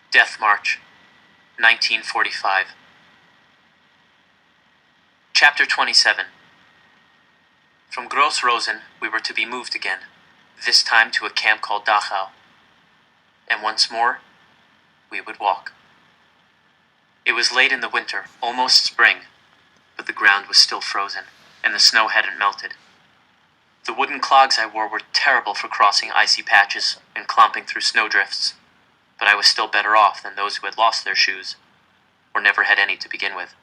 Death March, 1945. Chapter 27. From Gross Rosen, we were to be moved again, this time to a camp called Dachau. And once more, we would walk. It was late in the winter, almost spring, but the ground was still frozen, and the snow hadn't melted. The wooden clogs I wore were terrible for crossing icy patches and clomping through snowdrifts, but I was still better off than those who had lost their shoes, or never had any to begin with.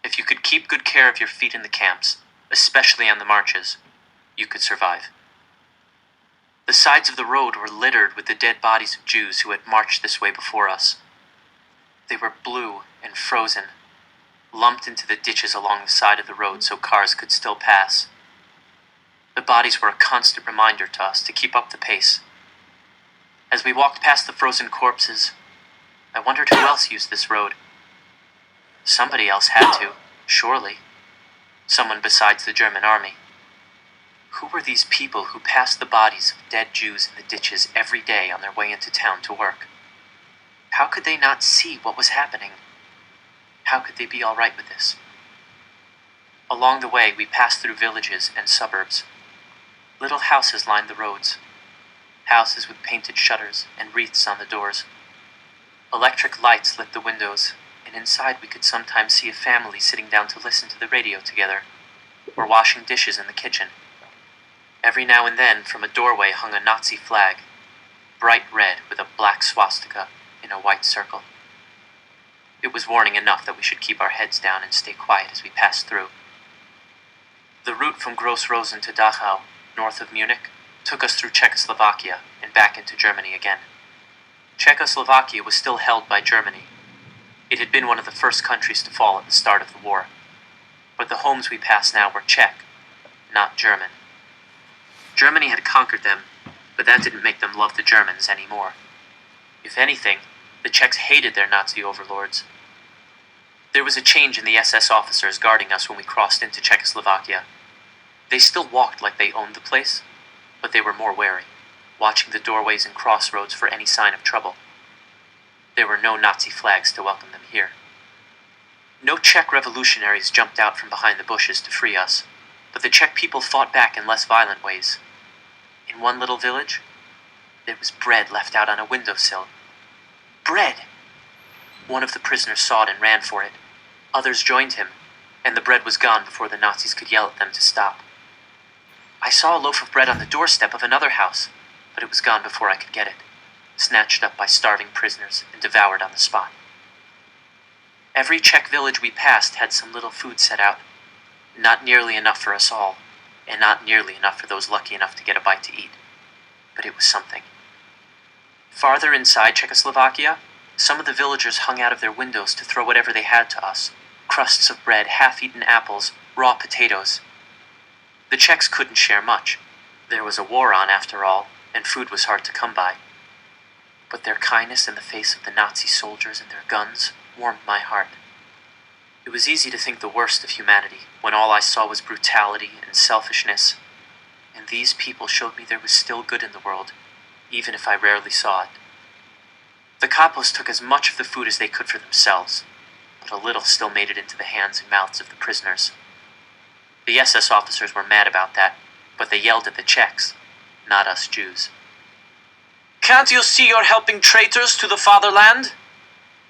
If you could keep good care of your feet in the camps, especially on the marches, you could survive. The sides of the road were littered with the dead bodies of Jews who had marched this way before us. They were blue and frozen, lumped into the ditches along the side of the road so cars could still pass. The bodies were a constant reminder to us to keep up the pace. As we walked past the frozen corpses, I wondered who else used this road. Somebody else had to, surely. Someone besides the German army. Who were these people who passed the bodies of dead Jews in the ditches every day on their way into town to work? How could they not see what was happening? How could they be all right with this? Along the way, we passed through villages and suburbs. Little houses lined the roads. Houses with painted shutters and wreaths on the doors. Electric lights lit the windows, and inside we could sometimes see a family sitting down to listen to the radio together, or washing dishes in the kitchen. Every now and then, from a doorway hung a Nazi flag, bright red with a black swastika in a white circle. It was warning enough that we should keep our heads down and stay quiet as we passed through. The route from Gross Rosen to Dachau, north of Munich, took us through Czechoslovakia and back into Germany again. Czechoslovakia was still held by Germany. It had been one of the first countries to fall at the start of the war. But the homes we passed now were Czech, not German. Germany had conquered them, but that didn't make them love the Germans anymore. If anything, the Czechs hated their Nazi overlords. There was a change in the SS officers guarding us when we crossed into Czechoslovakia. They still walked like they owned the place, but they were more wary, watching the doorways and crossroads for any sign of trouble. There were no Nazi flags to welcome them here. No Czech revolutionaries jumped out from behind the bushes to free us, but the Czech people fought back in less violent ways. In one little village, there was bread left out on a windowsill. Bread! One of the prisoners saw it and ran for it. Others joined him, and the bread was gone before the Nazis could yell at them to stop. I saw a loaf of bread on the doorstep of another house, but it was gone before I could get it, snatched up by starving prisoners and devoured on the spot. Every Czech village we passed had some little food set out, not nearly enough for us all, and not nearly enough for those lucky enough to get a bite to eat, but it was something. Farther inside Czechoslovakia, some of the villagers hung out of their windows to throw whatever they had to us, crusts of bread, half-eaten apples, raw potatoes. The Czechs couldn't share much. There was a war on after all, and food was hard to come by. But their kindness in the face of the Nazi soldiers and their guns warmed my heart. It was easy to think the worst of humanity when all I saw was brutality and selfishness, and these people showed me there was still good in the world, even if I rarely saw it. The kapos took as much of the food as they could for themselves, but a little still made it into the hands and mouths of the prisoners. The SS officers were mad about that, but they yelled at the Czechs, not us Jews. "Can't you see you're helping traitors to the fatherland?"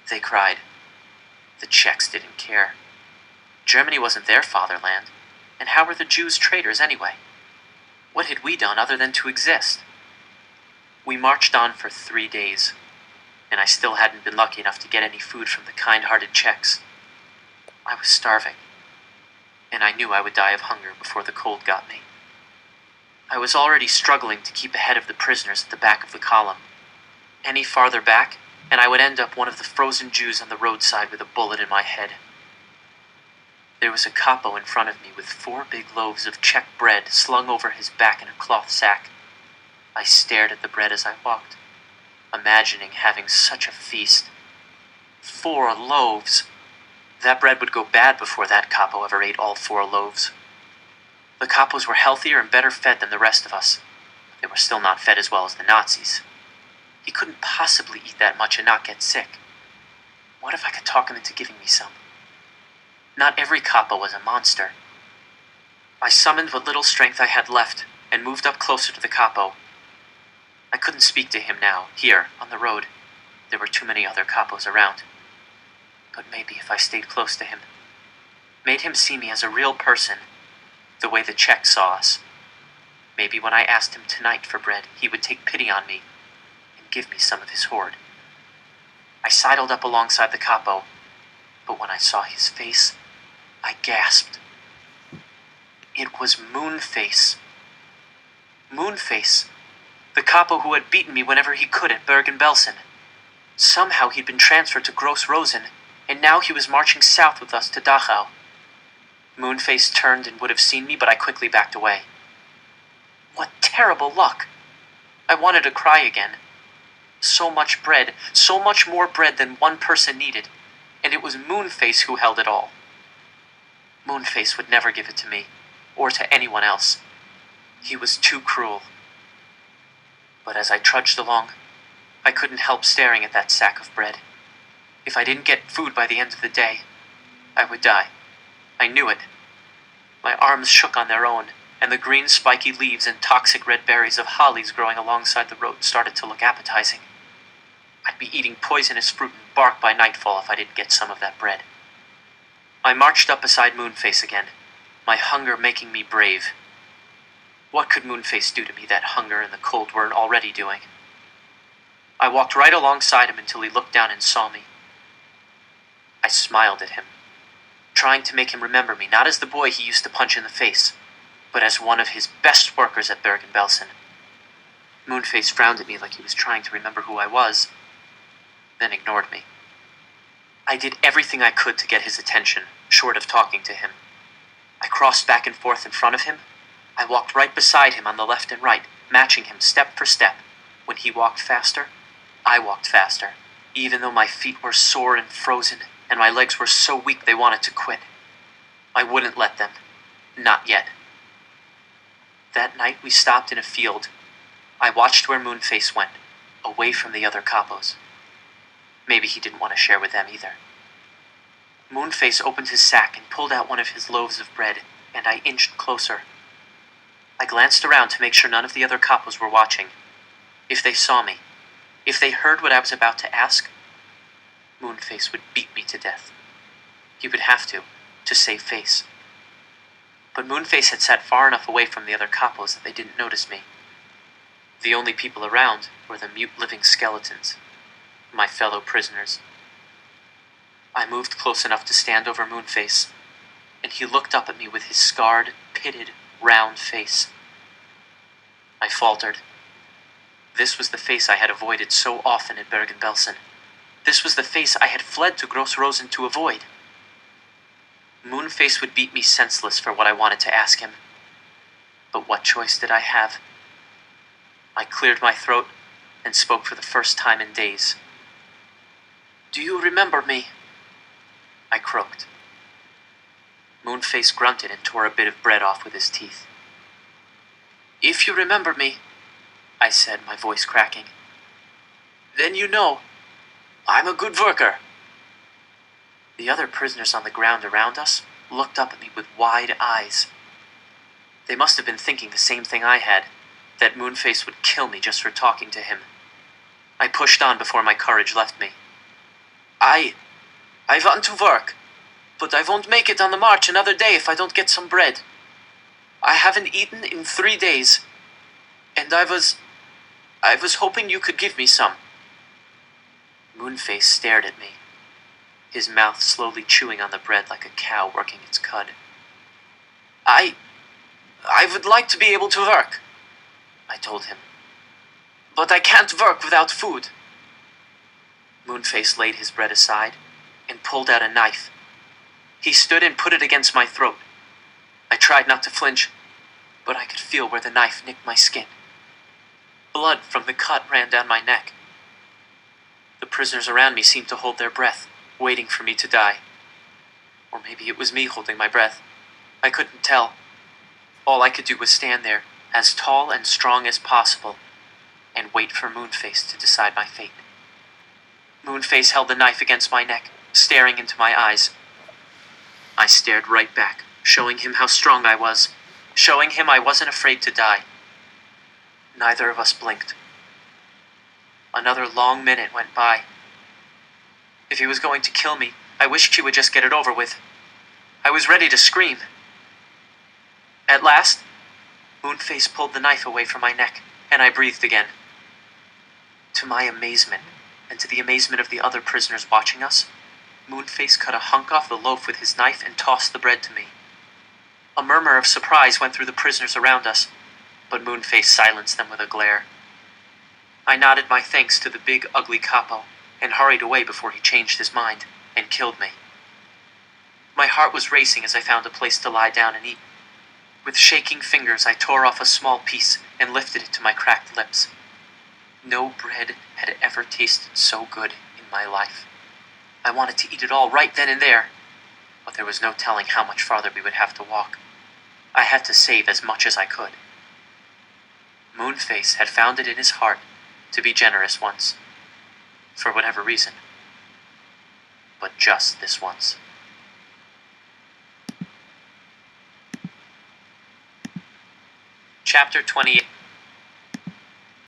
they cried. The Czechs didn't care. Germany wasn't their fatherland, and how were the Jews traitors anyway? What had we done other than to exist? We marched on for 3 days, and I still hadn't been lucky enough to get any food from the kind-hearted Czechs. I was starving, and I knew I would die of hunger before the cold got me. I was already struggling to keep ahead of the prisoners at the back of the column. Any farther back, and I would end up one of the frozen Jews on the roadside with a bullet in my head. There was a capo in front of me with 4 big loaves of Czech bread slung over his back in a cloth sack. I stared at the bread as I walked, imagining having such a feast. 4 loaves! That bread would go bad before that capo ever ate all 4 loaves. The capos were healthier and better fed than the rest of us. They were still not fed as well as the Nazis. He couldn't possibly eat that much and not get sick. What if I could talk him into giving me some? Not every kappa was a monster. I summoned what little strength I had left and moved up closer to the capo. I couldn't speak to him now, here, on the road. There were too many other capos around. But maybe if I stayed close to him, made him see me as a real person, the way the Czech saw us. Maybe when I asked him tonight for bread, he would take pity on me and give me some of his hoard. I sidled up alongside the capo, but when I saw his face, I gasped. It was Moonface. Moonface, the capo who had beaten me whenever he could at Bergen-Belsen. Somehow he'd been transferred to Gross Rosen, and now he was marching south with us to Dachau. Moonface turned and would have seen me, but I quickly backed away. What terrible luck! I wanted to cry again. So much bread, so much more bread than one person needed, and it was Moonface who held it all. Moonface would never give it to me, or to anyone else. He was too cruel. But as I trudged along, I couldn't help staring at that sack of bread. If I didn't get food by the end of the day, I would die. I knew it. My arms shook on their own, and the green spiky leaves and toxic red berries of hollies growing alongside the road started to look appetizing. I'd be eating poisonous fruit and bark by nightfall if I didn't get some of that bread. I marched up beside Moonface again, my hunger making me brave. What could Moonface do to me that hunger and the cold weren't already doing? I walked right alongside him until he looked down and saw me. I smiled at him, trying to make him remember me not as the boy he used to punch in the face, but as one of his best workers at Bergen-Belsen. Moonface frowned at me like he was trying to remember who I was, then ignored me. I did everything I could to get his attention, short of talking to him. I crossed back and forth in front of him. I walked right beside him on the left and right, matching him step for step. When he walked faster, I walked faster, even though my feet were sore and frozen, and my legs were so weak they wanted to quit. I wouldn't let them. Not yet. That night we stopped in a field. I watched where Moonface went, away from the other capos. Maybe he didn't want to share with them either. Moonface opened his sack and pulled out one of his loaves of bread, and I inched closer. I glanced around to make sure none of the other capos were watching. If they saw me, if they heard what I was about to ask, Moonface would beat me to death. He would have to save face. But Moonface had sat far enough away from the other capos that they didn't notice me. The only people around were the mute living skeletons, my fellow prisoners. I moved close enough to stand over Moonface, and he looked up at me with his scarred, pitted, round face. I faltered. This was the face I had avoided so often at Bergen-Belsen. This was the face I had fled to Gross Rosen to avoid. Moonface would beat me senseless for what I wanted to ask him. But what choice did I have? I cleared my throat and spoke for the first time in days. "Do you remember me?" I croaked. Moonface grunted and tore a bit of bread off with his teeth. "If you remember me," I said, my voice cracking, "then you know I'm a good worker." The other prisoners on the ground around us looked up at me with wide eyes. They must have been thinking the same thing I had, that Moonface would kill me just for talking to him. I pushed on before my courage left me. I want to work, but I won't make it on the march another day if I don't get some bread. I haven't eaten in 3 days, and I was hoping you could give me some." Moonface stared at me, his mouth slowly chewing on the bread like a cow working its cud. I would like to be able to work," I told him, "but I can't work without food." Moonface laid his bread aside and pulled out a knife. He stood and put it against my throat. I tried not to flinch, but I could feel where the knife nicked my skin. Blood from the cut ran down my neck. The prisoners around me seemed to hold their breath, waiting for me to die. Or maybe it was me holding my breath. I couldn't tell. All I could do was stand there, as tall and strong as possible, and wait for Moonface to decide my fate. Moonface held the knife against my neck, staring into my eyes. I stared right back, showing him how strong I was, showing him I wasn't afraid to die. Neither of us blinked. Another long minute went by. If he was going to kill me, I wished he would just get it over with. I was ready to scream. At last, Moonface pulled the knife away from my neck, and I breathed again. To my amazement, and to the amazement of the other prisoners watching us, Moonface cut a hunk off the loaf with his knife and tossed the bread to me. A murmur of surprise went through the prisoners around us, but Moonface silenced them with a glare. I nodded my thanks to the big, ugly capo, and hurried away before he changed his mind and killed me. My heart was racing as I found a place to lie down and eat. With shaking fingers, I tore off a small piece and lifted it to my cracked lips. No bread had ever tasted so good in my life. I wanted to eat it all right then and there, but there was no telling how much farther we would have to walk. I had to save as much as I could. Moonface had found it in his heart to be generous once, for whatever reason. But just this once. Chapter 28.